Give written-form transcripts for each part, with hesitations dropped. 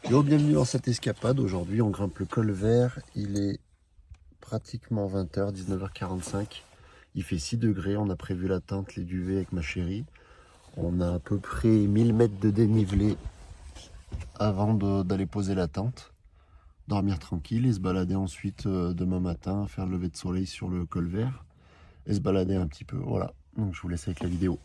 Yo, bienvenue dans cette escapade. Aujourd'hui, on grimpe le col vert. Il est pratiquement 20h, 19h45. Il fait 6 degrés. On a prévu la tente, les duvets avec ma chérie. On a à peu près 1000 mètres de dénivelé avant d'aller poser la tente. Dormir tranquille et se balader ensuite demain matin, faire le lever de soleil sur le col vert et se balader un petit peu. Voilà. Donc je vous laisse avec la vidéo.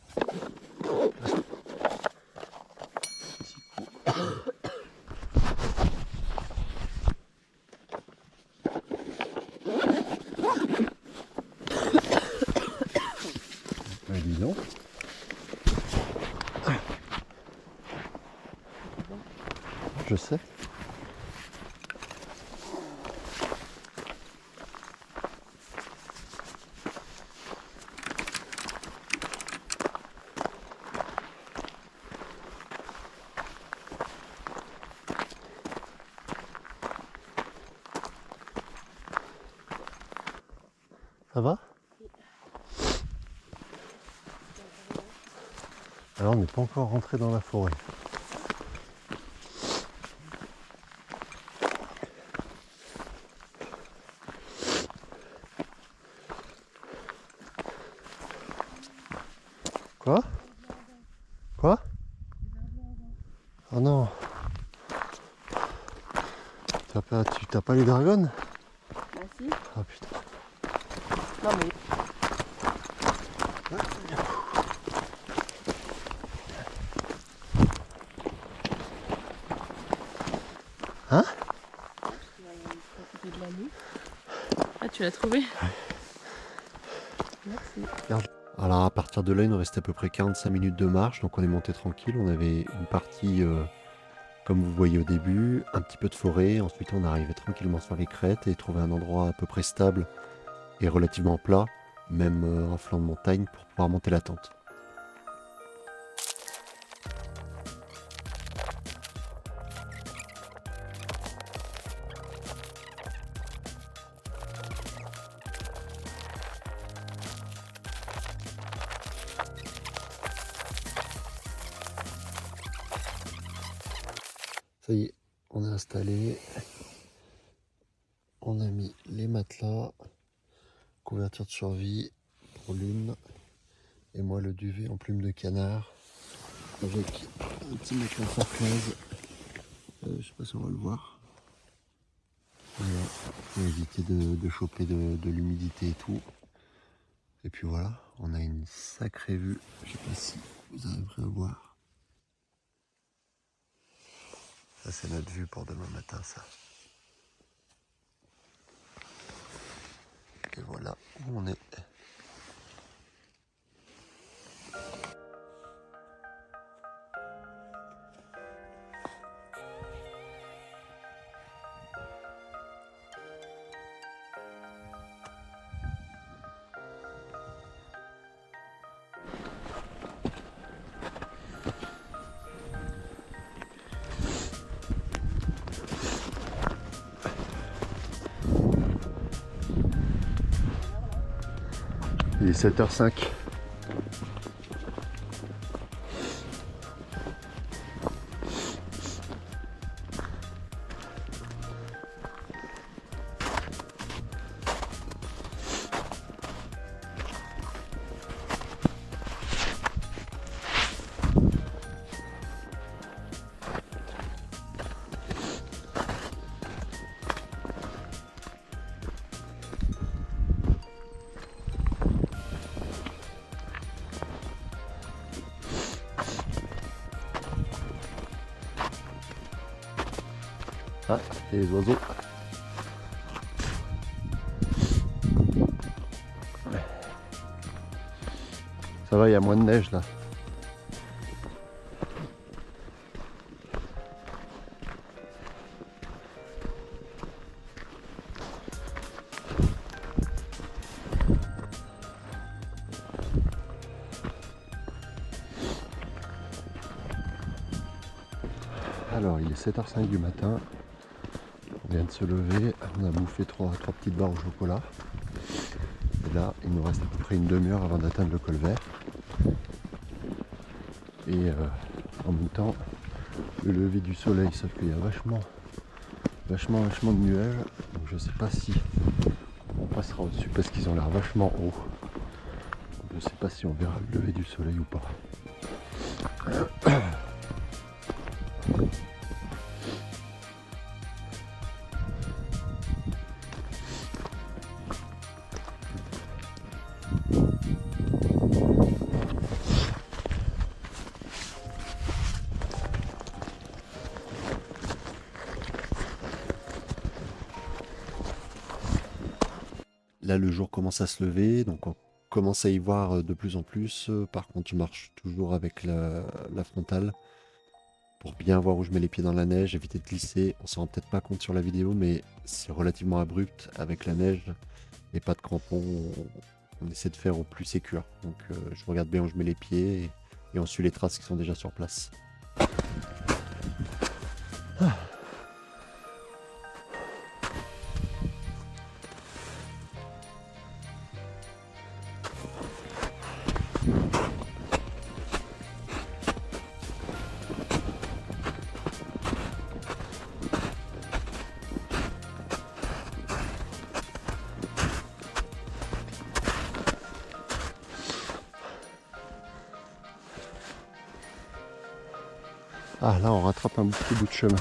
Dis donc. Je sais. Ça va? Alors on n'est pas encore rentré dans la forêt. Quoi? Quoi? Oh non. Tu t'as pas les dragons? Bah si. Ah putain. Non mais... Hein? Tu vas profiter de la nuit. Ah, tu l'as trouvé? Merci. Alors à partir de là, il nous restait à peu près 45 minutes de marche, donc on est monté tranquille. On avait une partie, comme vous voyez au début, un petit peu de forêt. Ensuite, on arrivait tranquillement sur les crêtes et trouvé un endroit à peu près stable et relativement plat, même en flanc de montagne, pour pouvoir monter la tente. Ça y est, on est installé. On a mis les matelas, couverture de survie pour l'une, et moi le duvet en plume de canard avec un petit matelas sarclase. Je sais pas si on va le voir. Voilà, pour éviter de choper de l'humidité et tout. Et puis voilà, on a une sacrée vue. Je sais pas si vous arriverez à voir. Ça c'est notre vue pour demain matin, ça. Et voilà où on est. Il est 7h05. Ah, et les oiseaux. Ça va, il y a moins de neige là. Alors, il est 7h05 du matin. On vient de se lever. On a bouffé trois petites barres au chocolat. Et là, il nous reste à peu près une demi-heure avant d'atteindre le col vert. Et en même temps, le lever du soleil, sauf qu'il y a vachement de nuages. Donc je sais pas si on passera au-dessus parce qu'ils ont l'air vachement hauts. Je sais pas si on verra le lever du soleil ou pas. Là, le jour commence à se lever, donc on commence à y voir de plus en plus. Par contre, je marche toujours avec la frontale pour bien voir où je mets les pieds dans la neige, éviter de glisser. On s'en rend peut-être pas compte sur la vidéo, mais c'est relativement abrupt avec la neige et pas de crampons. On essaie de faire au plus sécure. Donc, je regarde bien où je mets les pieds et on suit les traces qui sont déjà sur place. Ah, là, on rattrape un petit bout de chemin.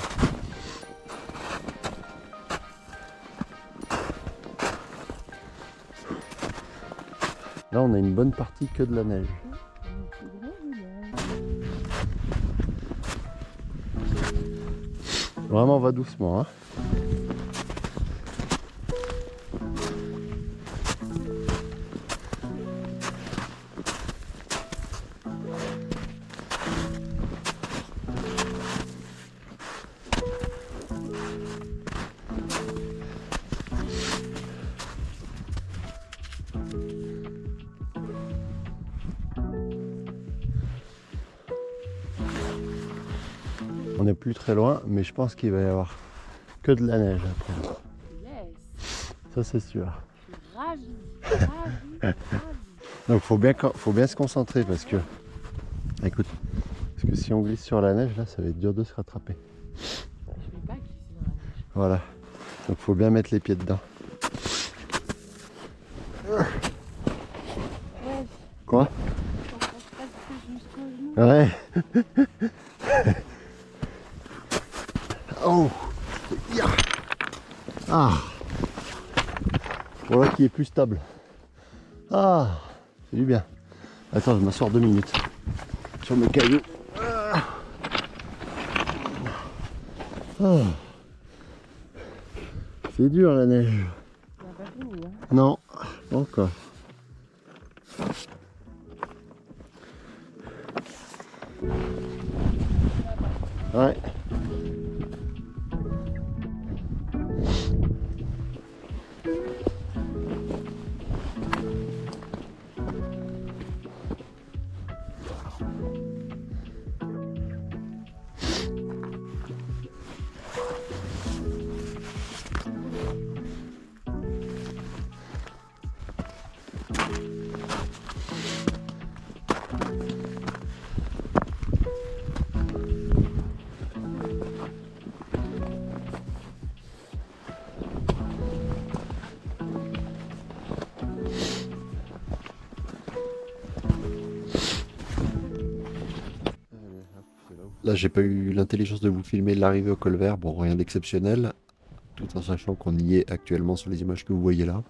Là, on a une bonne partie que de la neige. Vraiment, on va doucement, hein. On n'est plus très loin, mais je pense qu'il va y avoir que de la neige après. Yes. Ça, c'est sûr. Je suis ravie. Donc, faut bien se concentrer parce que, écoute, parce que si on glisse sur la neige, là, ça va être dur de se rattraper. Je vais pas glisser dans la neige. Voilà. Donc, faut bien mettre les pieds dedans. Ouais. Quoi? On passe presque jusqu'au genou. Ouais. Oh. Ya. Ah. Voilà qui est plus stable. Ah. C'est du bien. Attends, je m'asseoir 2 minutes sur mes cailloux. Ah. Ah. C'est dur la neige. On n'a pas fini, hein. Non, pas encore. Ouais. Là, j'ai pas eu l'intelligence de vous filmer l'arrivée au col vert. Bon, rien d'exceptionnel, tout en sachant qu'on y est actuellement sur les images que vous voyez là.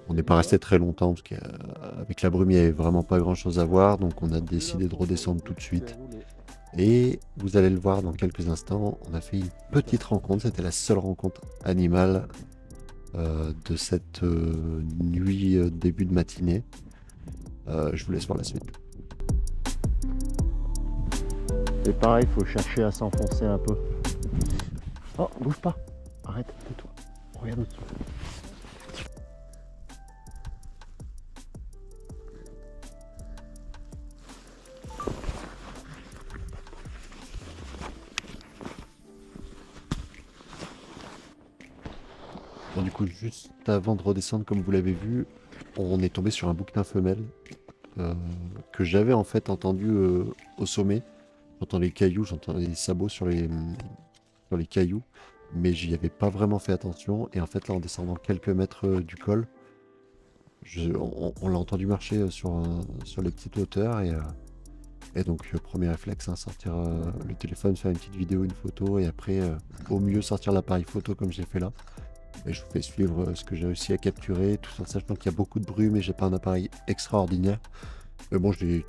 On n'est pas resté très longtemps parce qu'avec la brume, il n'y avait vraiment pas grand chose à voir. Donc, on a décidé de redescendre tout de suite. Et vous allez le voir dans quelques instants, on a fait une petite rencontre. C'était la seule rencontre animale de cette nuit début de matinée. Je vous laisse voir la suite. C'est pareil, il faut chercher à s'enfoncer un peu. Oh, bouge pas. Arrête, tais-toi. Regarde au-dessous. Bon, du coup, juste avant de redescendre, comme vous l'avez vu, on est tombé sur un bouquetin femelle que j'avais en fait entendu au sommet. J'entends les cailloux, j'entends les sabots sur les cailloux, mais j'y avais pas vraiment fait attention. Et en fait, là, en descendant quelques mètres du col, on l'a entendu marcher sur les petites hauteurs. Et donc, premier réflexe, hein, sortir le téléphone, faire une petite vidéo, une photo, et après, au mieux, sortir l'appareil photo comme j'ai fait là. Et je vous fais suivre ce que j'ai réussi à capturer, tout en sachant qu'il y a beaucoup de bruit, mais j'ai pas un appareil extraordinaire. Mais bon, j'ai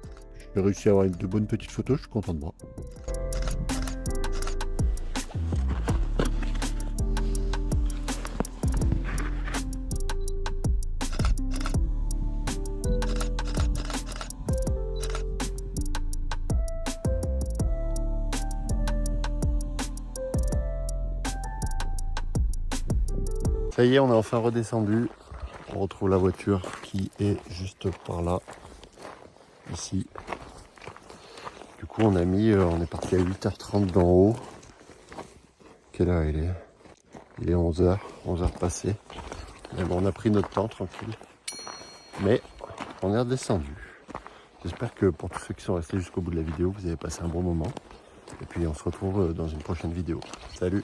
réussi à avoir de bonnes petites photos, je suis content de moi. Ça y est, on est enfin redescendu. On retrouve la voiture qui est juste par là, ici. Du coup, on est parti à 8h30 d'en haut. Quelle heure il est? Il est 11h, 11h passées. Mais bon, on a pris notre temps, tranquille. Mais on est redescendu. J'espère que pour tous ceux qui sont restés jusqu'au bout de la vidéo, vous avez passé un bon moment. Et puis on se retrouve dans une prochaine vidéo. Salut!